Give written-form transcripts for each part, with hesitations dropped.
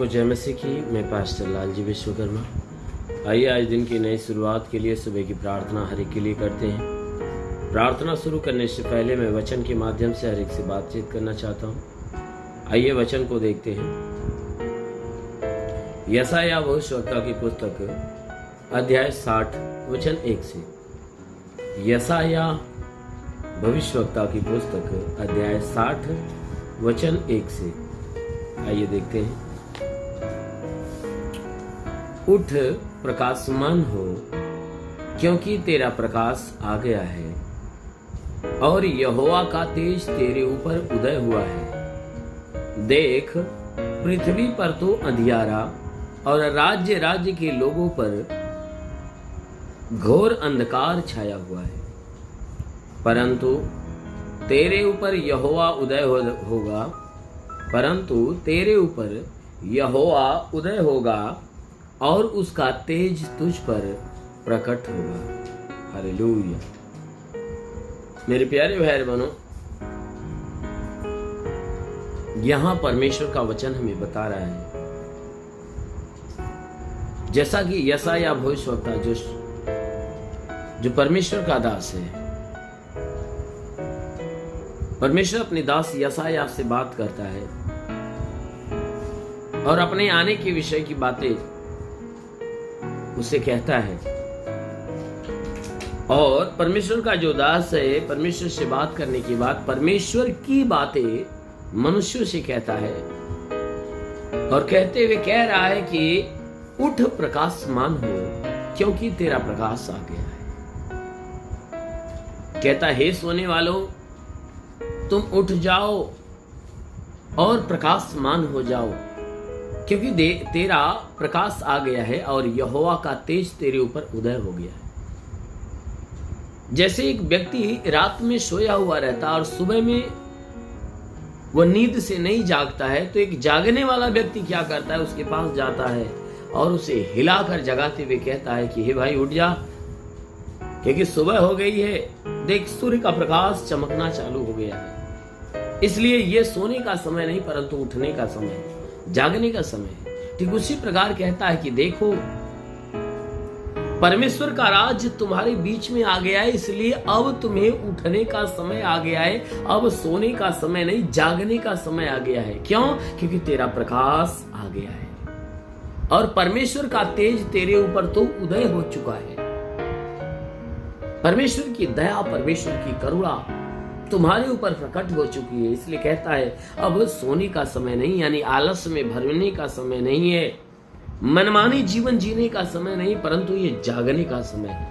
सबको जय मसीह की। मैं पास्टर लालजी विश्वकर्मा। आइए आज दिन की नई शुरुआत के लिए सुबह की प्रार्थना हर एक के लिए करते हैं। प्रार्थना शुरू करने से पहले मैं वचन के माध्यम से हर एक से बातचीत करना चाहता हूँ। आइए वचन को देखते हैं। यशायाह भविष्यवक्ता की पुस्तक अध्याय 60 वचन 1 से। यशायाह भविष्यवक्ता की पुस्तक अध्याय 60 वचन 1 से। आइए देखते हैं। उठ प्रकाशमान हो, क्योंकि तेरा प्रकाश आ गया है और यहोवा का तेज तेरे ऊपर उदय हुआ है। देख, पृथ्वी पर तो अंधियारा और राज्य राज्य के लोगों पर घोर अंधकार छाया हुआ है, परंतु तेरे ऊपर यहोवा उदय होगा। परंतु तेरे ऊपर यहोवा उदय होगा और उसका तेज तुझ पर प्रकट होगा। हालेलुया। मेरे प्यारे भाई बहनों, यहां परमेश्वर का वचन हमें बता रहा है, जैसा कि यशायाह भविष्यवक्ता जो परमेश्वर का दास है, परमेश्वर अपने दास यशायाह से बात करता है और अपने आने के विषय की बातें उसे कहता है। और परमेश्वर का जो दास है, परमेश्वर से बात करने के बाद परमेश्वर की बातें मनुष्यों से कहता है और कहते हुए कह रहा है कि उठ प्रकाशमान हो, क्योंकि तेरा प्रकाश आ गया है। कहता है, सोने वालों, तुम उठ जाओ और प्रकाशमान हो जाओ, क्योंकि तेरा प्रकाश आ गया है और यहोवा का तेज तेरे ऊपर उदय हो गया है। जैसे एक व्यक्ति रात में सोया हुआ रहता और सुबह में वह नींद से नहीं जागता है, तो एक जागने वाला व्यक्ति क्या करता है, उसके पास जाता है और उसे हिलाकर जगाते हुए कहता है कि हे भाई उठ जा, क्योंकि सुबह हो गई है। देख, सूर्य का प्रकाश चमकना चालू हो गया है। इसलिए यह सोने का समय नहीं, परंतु उठने का समय है, जागने का समय है। ठीक उसी प्रकार कहता है कि देखो, परमेश्वर का राज तुम्हारे बीच में आ गया है, इसलिए अब तुम्हें उठने का समय आ गया है। अब सोने का समय नहीं, जागने का समय आ गया है। क्यों? क्योंकि तेरा प्रकाश आ गया है और परमेश्वर का तेज तेरे ऊपर तो उदय हो चुका है। परमेश्वर की दया, परमेश्वर की करुणा तुम्हारे ऊपर प्रकट हो चुकी है। इसलिए कहता है, अब सोने का समय नहीं, यानी आलस में भरने का समय नहीं है, मनमानी जीवन जीने का समय नहीं, परंतु ये जागने का समय है।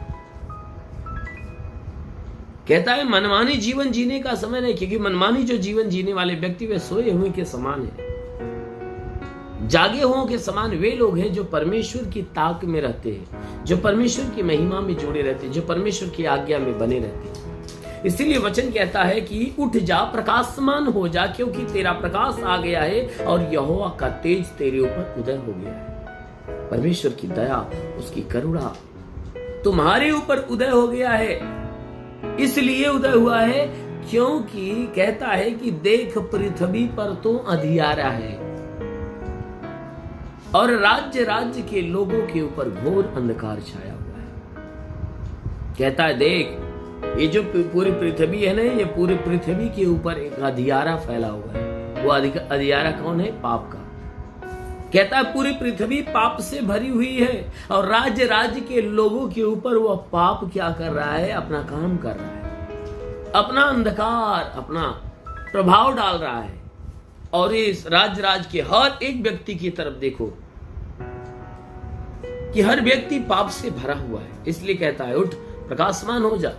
कहता है मनमानी जीवन जीने का समय नहीं, क्योंकि मनमानी जो जीवन जीने वाले व्यक्ति वे सोए हुए के समान है। जागे हुओं के समान वे लोग हैं जो परमेश्वर की ताक में रहते हैं, जो परमेश्वर की महिमा में जुड़े रहते हैं, जो परमेश्वर की आज्ञा में बने रहते हैं। इसीलिए वचन कहता है कि उठ जा, प्रकाशमान हो जा, क्योंकि तेरा प्रकाश आ गया है और यहोवा का तेज तेरे ऊपर उदय हो गया है। परमेश्वर की दया, उसकी करुणा तुम्हारे ऊपर उदय हो गया है। इसलिए उदय हुआ है क्योंकि कहता है कि देख, पृथ्वी पर तो अंधियारा है और राज्य राज्य के लोगों के ऊपर घोर अंधकार छाया हुआ है। कहता है, देख, ये जो पूरी पृथ्वी है ना, ये पूरी पृथ्वी के ऊपर एक अंधियारा फैला हुआ है। वो अंधियारा कौन है? पाप का। कहता है पूरी पृथ्वी पाप से भरी हुई है और राज्य राज्य के लोगों के ऊपर वह पाप क्या कर रहा है? अपना काम कर रहा है, अपना अंधकार, अपना प्रभाव डाल रहा है। और इस राज्य राज्य के हर एक व्यक्ति की तरफ देखो कि हर व्यक्ति पाप से भरा हुआ है। इसलिए कहता है, उठ, प्रकाशमान हो जा।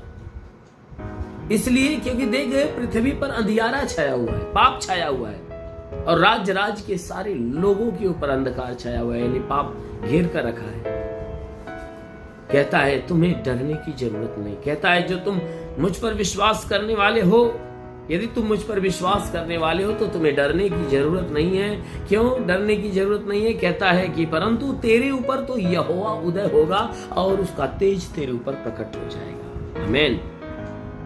इसलिए क्योंकि देख, पृथ्वी पर अंधियारा छाया हुआ है, पाप छाया हुआ है और राज्य राज्य के सारे लोगों के ऊपर अंधकार छाया हुआ है, यानी पाप घेर कर रखा है। कहता है तुम्हें डरने की जरूरत नहीं। कहता है जो तुम मुझ पर विश्वास करने वाले हो, यदि तुम मुझ पर विश्वास करने वाले हो तो तुम्हें डरने की जरूरत नहीं है। क्यों डरने की जरूरत नहीं है? कहता है कि परंतु तेरे ऊपर तो यहोवा उदय होगा और उसका तेज तेरे ऊपर प्रकट हो जाएगा। आमीन।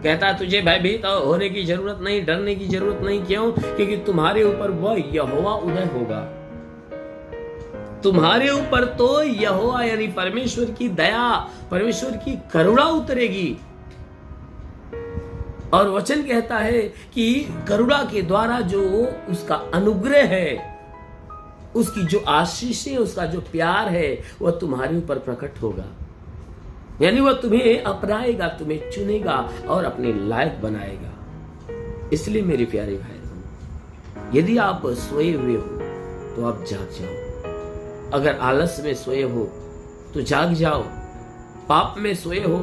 कहता है तुझे भयभीत होने की जरूरत नहीं, डरने की जरूरत नहीं। क्यों? क्योंकि तुम्हारे ऊपर वह यहोवा उदय होगा तुम्हारे ऊपर तो यहोवा यानी परमेश्वर की दया, परमेश्वर की करुणा उतरेगी। और वचन कहता है कि करुणा के द्वारा जो उसका अनुग्रह है, उसकी जो आशीष है, उसका जो प्यार है, वह तुम्हारे ऊपर प्रकट होगा। यानी वह तुम्हें अपनाएगा, तुम्हें चुनेगा और अपने लायक बनाएगा। इसलिए मेरे प्यारे भाई, यदि आप सोए हुए हो तो आप जाग जाओ। अगर आलस में सोए हो तो जाग जाओ। पाप में सोए हो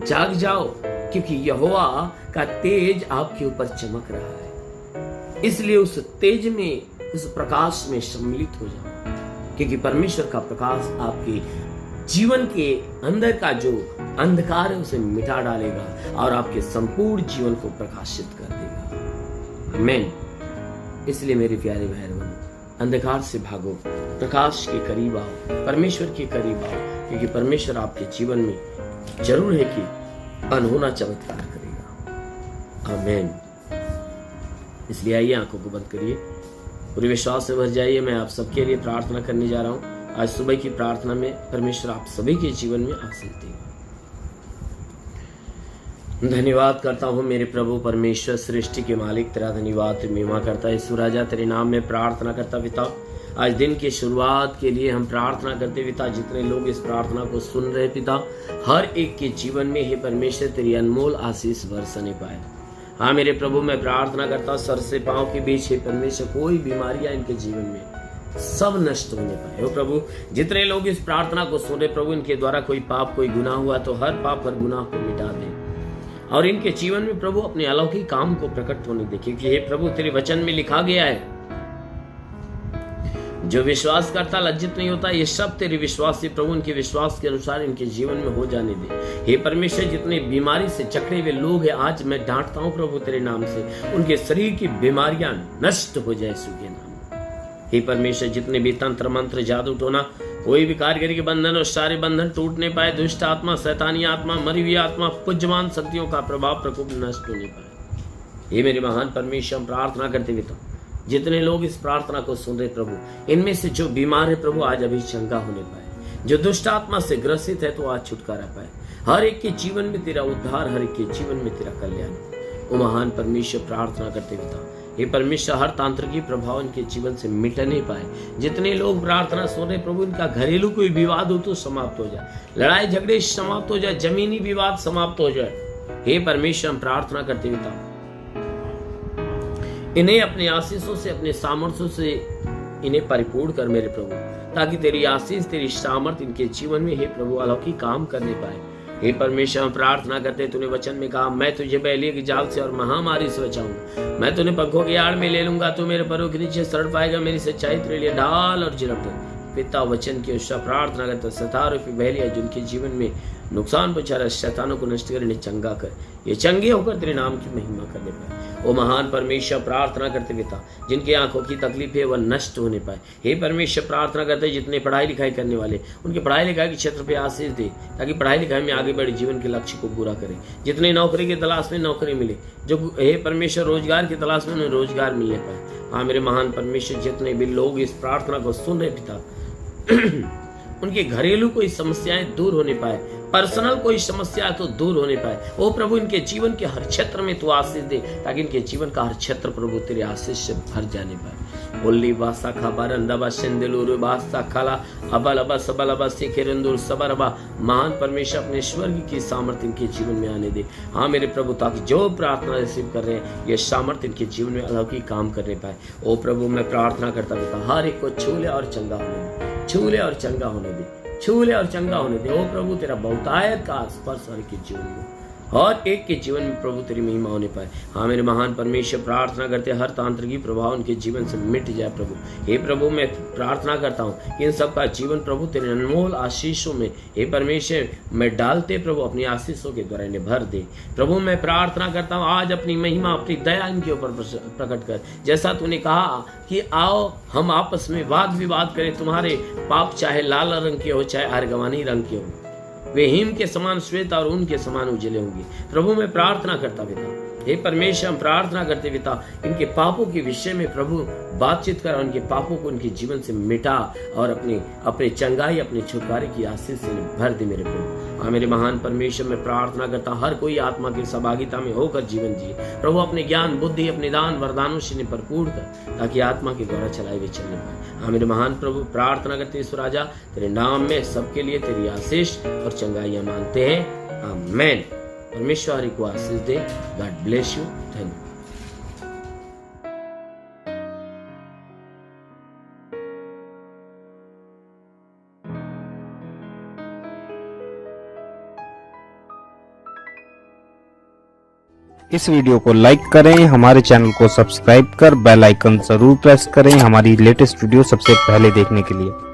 जाग जाओ, क्योंकि यहोवा का तेज आपके ऊपर चमक रहा है। इसलिए उस तेज में, उस प्रकाश में सम्मिलित हो जाओ, क्योंकि परमेश्वर का प्रकाश आपके जीवन के अंदर का जो अंधकार है उसे मिटा डालेगा और आपके संपूर्ण जीवन को प्रकाशित कर देगा। आमीन। इसलिए मेरे प्यारे भाई बहनों, अंधकार से भागो, प्रकाश के करीब आओ, परमेश्वर के करीब आओ, क्योंकि परमेश्वर आपके जीवन में जरूर है कि अनहोना चमत्कार करेगा। आमीन। इसलिए आइए, आंखों को बंद करिए, पूरे विश्वास से भर जाइए। मैं आप सबके लिए प्रार्थना करने जा रहा हूं। आज सुबह की प्रार्थना में परमेश्वर आप सभी के जीवन में आशीष देगा। धन्यवाद करता हूँ मेरे प्रभु परमेश्वर, सृष्टि के मालिक, तेरा धन्यवाद महिमा करता है। यीशु राजा, तेरे नाम में प्रार्थना करता पिता, आज दिन की शुरुआत के लिए हम प्रार्थना करते पिता। जितने लोग इस प्रार्थना को सुन रहे पिता, हर एक के जीवन में हे परमेश्वर तेरी अनमोल आशीष बरसने पाए। हाँ मेरे प्रभु, मैं प्रार्थना करता सर से पांव के बीच हे परमेश्वर कोई बीमारियां इनके जीवन में सब नष्ट होने पाए। हो प्रभु, जितने लोग इस प्रार्थना को सुन रहे प्रभु, इनके द्वारा कोई पाप, कोई गुनाह हुआ तो हर पाप, हर गुनाह को मिटा दे और इनके जीवन में प्रभु अपने अलौकिक काम को प्रकट होने दे। क्योंकि हे प्रभु, तेरे वचन में लिखा गया है, जो विश्वास करता लज्जित नहीं होता। ये सब तेरे विश्वास से प्रभु, इनके विश्वास के अनुसार इनके जीवन में हो जाने दे। हे परमेश्वर, जितने बीमारी से जकड़े हुए लोग हैं, आज मैं डांटता हूं प्रभु तेरे नाम से, उनके शरीर की बीमारियां नष्ट हो जाए यीशु के नाम। हे परमेश्वर, जितने भी तंत्र मंत्र, जादू टोना, कोई भी कारीगरी के बंधन और सारे बंधन टूटने पाए, दुष्ट आत्मा, शैतानी आत्मा, मरी हुई आत्मा, पूज्यमान शक्तियों का प्रभाव प्रकोप नष्ट होने पाए। हे मेरे महान परमेश्वर, हम प्रार्थना करते हुए जितने लोग इस प्रार्थना को सुन रहे प्रभु, इनमें से जो बीमार है प्रभु आज अभी चंगा होने पाए, जो दुष्ट आत्मा से ग्रसित है तो आज छुटकारा पाए। हर एक के जीवन में तेरा उद्धार, हर एक के जीवन में तेरा कल्याण। ओ महान परमेश्वर, प्रार्थना करते पिता, हे परमेश्वर, हर तांत्रिकी प्रभाव इनके जीवन से मिट नहीं पाए। जितने लोग प्रार्थना सुन रहे प्रभु, इनका घरेलू कोई विवाद हो तो समाप्त हो जाए, लड़ाई झगड़े समाप्त हो जाए, जमीनी विवाद समाप्त हो जाए। हे परमेश्वर, हम प्रार्थना करते पिता, इन्हें अपने आशीषों से, अपने सामर्थ्यों से इन्हें परिपूर्ण कर मेरे प्रभु, ताकि तेरी आशीष, तेरी सामर्थ इनके जीवन में हे प्रभु अलौकिक काम करने पाए। हे परमेश्वर, हम प्रार्थना करते, तूने वचन में कहा, मैं तुझे बैलिये के जाल से और महामारी से बचाऊंगा, मैं तुन्हें पंखों की आड़ में ले लूंगा, तू मेरे पैरों के नीचे सड़ पाएगा, मेरी सच्चाई तेरे लिए ढाल और झिड़क। पिता वचन की उसका प्रार्थना करते, सतारों की बहलियां जिनके जीवन में नुकसान पहुंचा रहा, शैतानों को नष्ट कर, इन्हें चंगा कर, ये चंगे होकर तेरे नाम की महिमा करने पाए। ओ महान परमेश्वर, प्रार्थना करते पिता, जिनकी आंखों की तकलीफ है वह नष्ट होने पाए। हे परमेश्वर, प्रार्थना करते जितने पढ़ाई लिखाई करने वाले, उनके पढ़ाई लिखाई के क्षेत्र पे आशीष दे, ताकि पढ़ाई लिखाई में आगे बढ़े, जीवन के लक्ष्य को पूरा करें। जितने नौकरी की तलाश में नौकरी मिले, जो हे परमेश्वर रोजगार की तलाश में उन्हें रोजगार मिलने पाए। हाँ मेरे महान परमेश्वर, जितने भी लोग इस प्रार्थना को सुन रहे पिता, उनके घरेलू कोई समस्याएं दूर होने पाए, पर्सनल कोई समस्या तो दूर होने पाए। ओ प्रभु, इनके जीवन के हर क्षेत्र में तू आशीष दे, ताकि इनके जीवन का हर क्षेत्र प्रभु तेरे आशीष से भर जाने पाए। ओली बासा खाबारंदाबा सिंदलूर बासा खाला अबलबा सबलबा सिखेरंदूर सबरबा। महान परमेश्वर, अपने स्वर्ग की सामर्थ्य इनके जीवन में आने दे। हाँ मेरे प्रभु, ताकि जो प्रार्थना रिसीव कर रहे हैं, ये सामर्थ्य इनके जीवन में अलौकिक काम करने पाए। ओ प्रभु, मैं प्रार्थना करता पिता, हर एक को छू ले और चंगा होने दे, छू ले और चंगा होने दे, छू ले और चंगा होने दे। ओ प्रभु, तेरा बहुतायत का स्पर्श हर के जीवन में, हर एक के जीवन में प्रभु तेरी महिमा होने पाए। हाँ मेरे महान परमेश्वर, प्रार्थना करते हर तांत्रिकी प्रभाव उनके जीवन से मिट जाए प्रभु। हे प्रभु, मैं प्रार्थना करता हूँ कि इन सबका जीवन प्रभु तेरे अनमोल आशीषों में हे परमेश्वर मैं डालते प्रभु, अपनी आशीषों के द्वारा इन्हें भर दे। प्रभु मैं प्रार्थना करता हूँ, आज अपनी महिमा, अपनी दया इनके ऊपर प्रकट कर। जैसा तूने कहा कि आओ हम आपस में वाद विवाद करें, तुम्हारे पाप चाहे लाल रंग के हो चाहे अर्गवानी रंग के हो, वे हिम के समान श्वेत और ऊन के समान उजले होंगे। प्रभु मैं प्रार्थना करता पिता, हे परमेश्वर, हम प्रार्थना करते पिता, इनके पापों के विषय में प्रभु बातचीत कर, उनके पापों को उनके जीवन से मिटा और अपने चंगाई, अपने छुटकारे की आशीष से भर दे मेरे प्रभु। हाँ मेरे महान परमेश्वर, मैं प्रार्थना करता हर कोई आत्मा की सहभागिता में होकर जीवन जिए प्रभु, अपने ज्ञान बुद्धि अपने दान वरदानों से भरपूर कर, ताकि आत्मा के द्वारा चलाए हुए चलने पाए। हाँ मेरे महान प्रभु, प्रार्थना करते ईश्वर राजा, तेरे नाम में सबके लिए तेरी आशीष और चंगाइयां मांगते हैं। आमीन। परमेश्वर को आशीष दे। God bless you. धन्यवाद। इस वीडियो को लाइक करें, हमारे चैनल को सब्सक्राइब कर बेल आइकन जरूर प्रेस करें हमारी लेटेस्ट वीडियो सबसे पहले देखने के लिए।